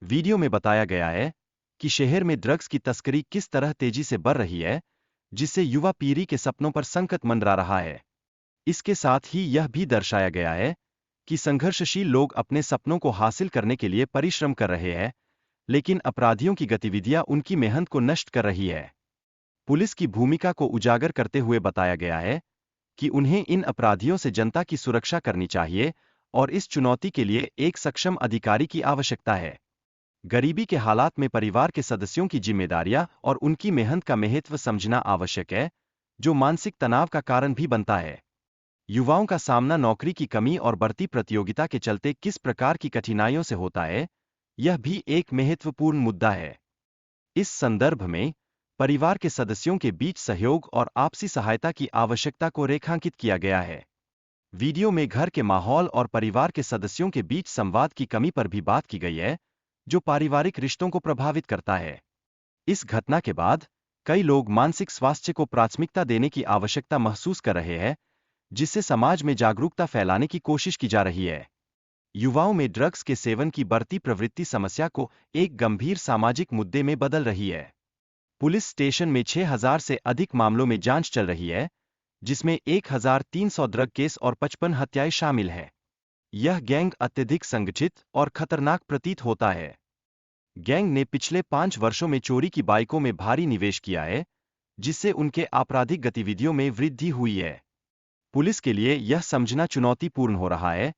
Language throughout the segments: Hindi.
वीडियो में बताया गया है कि शहर में ड्रग्स की तस्करी किस तरह तेजी से बढ़ रही है, जिससे युवा पीढ़ी के सपनों पर संकट मंडरा रहा है। इसके साथ ही यह भी दर्शाया गया है कि संघर्षशील लोग अपने सपनों को हासिल करने के लिए परिश्रम कर रहे हैं, लेकिन अपराधियों की गतिविधियां उनकी मेहनत को नष्ट कर रही है। पुलिस की भूमिका को उजागर करते हुए बताया गया है कि उन्हें इन अपराधियों से जनता की सुरक्षा करनी चाहिए और इस चुनौती के लिए एक सक्षम अधिकारी की आवश्यकता है। गरीबी के हालात में परिवार के सदस्यों की जिम्मेदारियां और उनकी मेहनत का महत्व समझना आवश्यक है, जो मानसिक तनाव का कारण भी बनता है। युवाओं का सामना नौकरी की कमी और बढ़ती प्रतियोगिता के चलते किस प्रकार की कठिनाइयों से होता है, यह भी एक महत्वपूर्ण मुद्दा है। इस संदर्भ में परिवार के सदस्यों के बीच सहयोग और आपसी सहायता की आवश्यकता को रेखांकित किया गया है। वीडियो में घर के माहौल और परिवार के सदस्यों के बीच संवाद की कमी पर भी बात की गई है, जो पारिवारिक रिश्तों को प्रभावित करता है। इस घटना के बाद कई लोग मानसिक स्वास्थ्य को प्राथमिकता देने की आवश्यकता महसूस कर रहे हैं, जिससे समाज में जागरूकता फैलाने की कोशिश की जा रही है। युवाओं में ड्रग्स के सेवन की बढ़ती प्रवृत्ति समस्या को एक गंभीर सामाजिक मुद्दे में बदल रही है। पुलिस स्टेशन में 6,000 से अधिक मामलों में जांच चल रही है, जिसमें 1,300 ड्रग केस और 55 हत्याएं शामिल हैं। यह गैंग अत्यधिक संगठित और खतरनाक प्रतीत होता है। गैंग ने पिछले 5 वर्षों में चोरी की बाइकों में भारी निवेश किया है, जिससे उनके आपराधिक गतिविधियों में वृद्धि हुई है। पुलिस के लिए यह समझना चुनौतीपूर्ण हो रहा है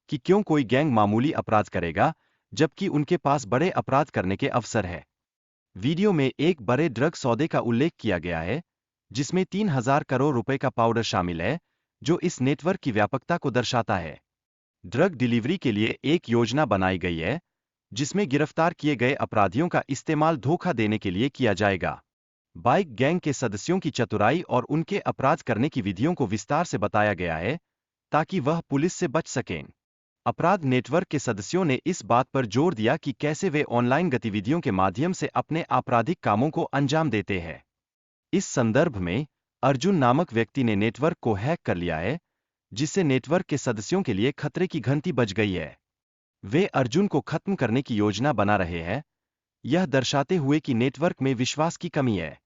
कि क्यों कोई गैंग मामूली अपराध करेगा, जबकि उनके पास बड़े अपराध करने के अवसर है। वीडियो में एक बड़े ड्रग सौदे का उल्लेख किया गया है, जिसमें 3,000 करोड़ रुपए का पाउडर शामिल है, जो इस नेटवर्क की व्यापकता को दर्शाता है। ड्रग डिलीवरी के लिए एक योजना बनाई गई है, जिसमें गिरफ्तार किए गए अपराधियों का इस्तेमाल धोखा देने के लिए किया जाएगा। बाइक गैंग के सदस्यों की चतुराई और उनके अपराध करने की विधियों को विस्तार से बताया गया है, ताकि वह पुलिस से बच सकें। अपराध नेटवर्क के सदस्यों ने इस बात पर जोर दिया कि कैसे वे ऑनलाइन गतिविधियों के माध्यम से अपने आपराधिक कामों को अंजाम देते हैं। इस संदर्भ में अर्जुन नामक व्यक्ति ने नेटवर्क को हैक कर लिया है, जिससे नेटवर्क के सदस्यों के लिए खतरे की घंटी बज गई है। वे अर्जुन को खत्म करने की योजना बना रहे हैं, यह दर्शाते हुए कि नेटवर्क में विश्वास की कमी है।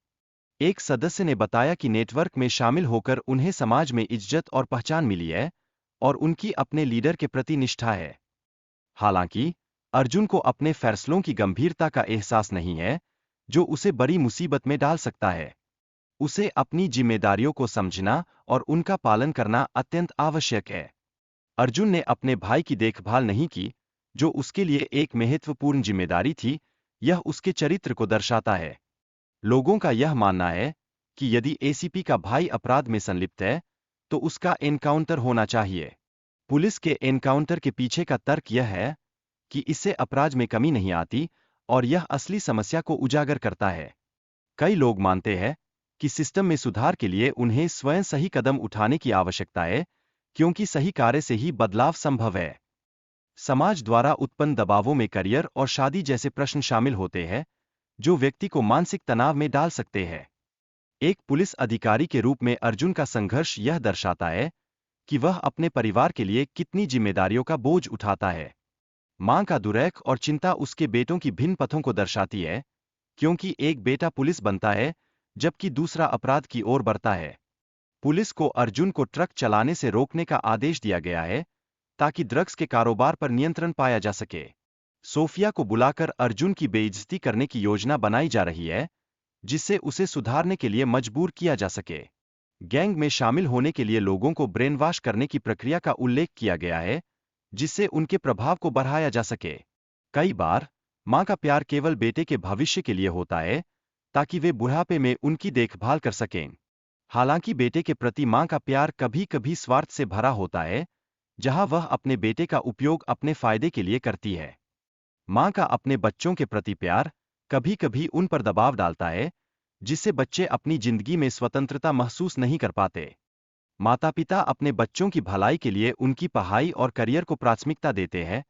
एक सदस्य ने बताया कि नेटवर्क में शामिल होकर उन्हें समाज में इज्जत और पहचान मिली है और उनकी अपने लीडर के प्रति निष्ठा है। हालांकि अर्जुन को अपने फैसलों की गंभीरता का एहसास नहीं है, जो उसे बड़ी मुसीबत में डाल सकता है। उसे अपनी जिम्मेदारियों को समझना और उनका पालन करना अत्यंत आवश्यक है। अर्जुन ने अपने भाई की देखभाल नहीं की, जो उसके लिए एक महत्वपूर्ण जिम्मेदारी थी। यह उसके चरित्र को दर्शाता है। लोगों का यह मानना है कि यदि एसीपी का भाई अपराध में संलिप्त है, तो उसका एनकाउंटर होना चाहिए। पुलिस के एनकाउंटर के पीछे का तर्क यह है कि इससे अपराध में कमी नहीं आती और यह असली समस्या को उजागर करता है। कई लोग मानते हैं कि सिस्टम में सुधार के लिए उन्हें स्वयं सही कदम उठाने की आवश्यकता है, क्योंकि सही कार्य से ही बदलाव संभव है। समाज द्वारा उत्पन्न दबावों में करियर और शादी जैसे प्रश्न शामिल होते हैं, जो व्यक्ति को मानसिक तनाव में डाल सकते हैं। एक पुलिस अधिकारी के रूप में अर्जुन का संघर्ष यह दर्शाता है कि वह अपने परिवार के लिए कितनी जिम्मेदारियों का बोझ उठाता है। मां का दुर्दैव और चिंता उसके बेटों की भिन्न पथों को दर्शाती है, क्योंकि एक बेटा पुलिस बनता है, जबकि दूसरा अपराध की ओर बढ़ता है। पुलिस को अर्जुन को ट्रक चलाने से रोकने का आदेश दिया गया है, ताकि ड्रग्स के कारोबार पर नियंत्रण पाया जा सके। सोफिया को बुलाकर अर्जुन की बेइज्जती करने की योजना बनाई जा रही है, जिससे उसे सुधारने के लिए मजबूर किया जा सके। गैंग में शामिल होने के लिए लोगों को ब्रेन वॉश करने की प्रक्रिया का उल्लेख किया गया है, जिससे उनके प्रभाव को बढ़ाया जा सके। कई बार मां का प्यार केवल बेटे के भविष्य के लिए होता है, ताकि वे बुढ़ापे में उनकी देखभाल कर सकें। हालांकि बेटे के प्रति मां का प्यार कभी-कभी स्वार्थ से भरा होता है, जहां वह अपने बेटे का उपयोग अपने फायदे के लिए करती है। मां का अपने बच्चों के प्रति प्यार कभी-कभी उन पर दबाव डालता है, जिससे बच्चे अपनी जिंदगी में स्वतंत्रता महसूस नहीं कर पाते। माता-पिता अपने बच्चों की भलाई के लिए उनकी पढ़ाई और करियर को प्राथमिकता देते हैं,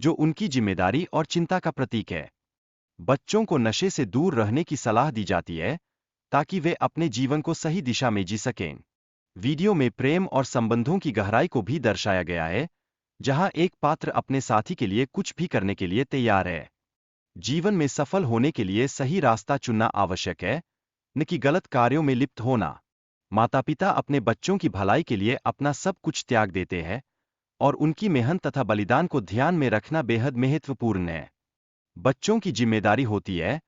जो उनकी जिम्मेदारी और चिंता का प्रतीक है। बच्चों को नशे से दूर रहने की सलाह दी जाती है, ताकि वे अपने जीवन को सही दिशा में जी सकें। वीडियो में प्रेम और संबंधों की गहराई को भी दर्शाया गया है, जहां एक पात्र अपने साथी के लिए कुछ भी करने के लिए तैयार है। जीवन में सफल होने के लिए सही रास्ता चुनना आवश्यक है, न कि गलत कार्यों में लिप्त होना। माता पिता अपने बच्चों की भलाई के लिए अपना सब कुछ त्याग देते हैं, और उनकी मेहनत तथा बलिदान को ध्यान में रखना बेहद महत्वपूर्ण है। बच्चों की जिम्मेदारी होती है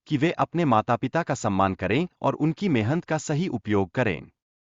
कि वे अपने माता पिता का सम्मान करें और उनकी मेहनत का सही उपयोग करें।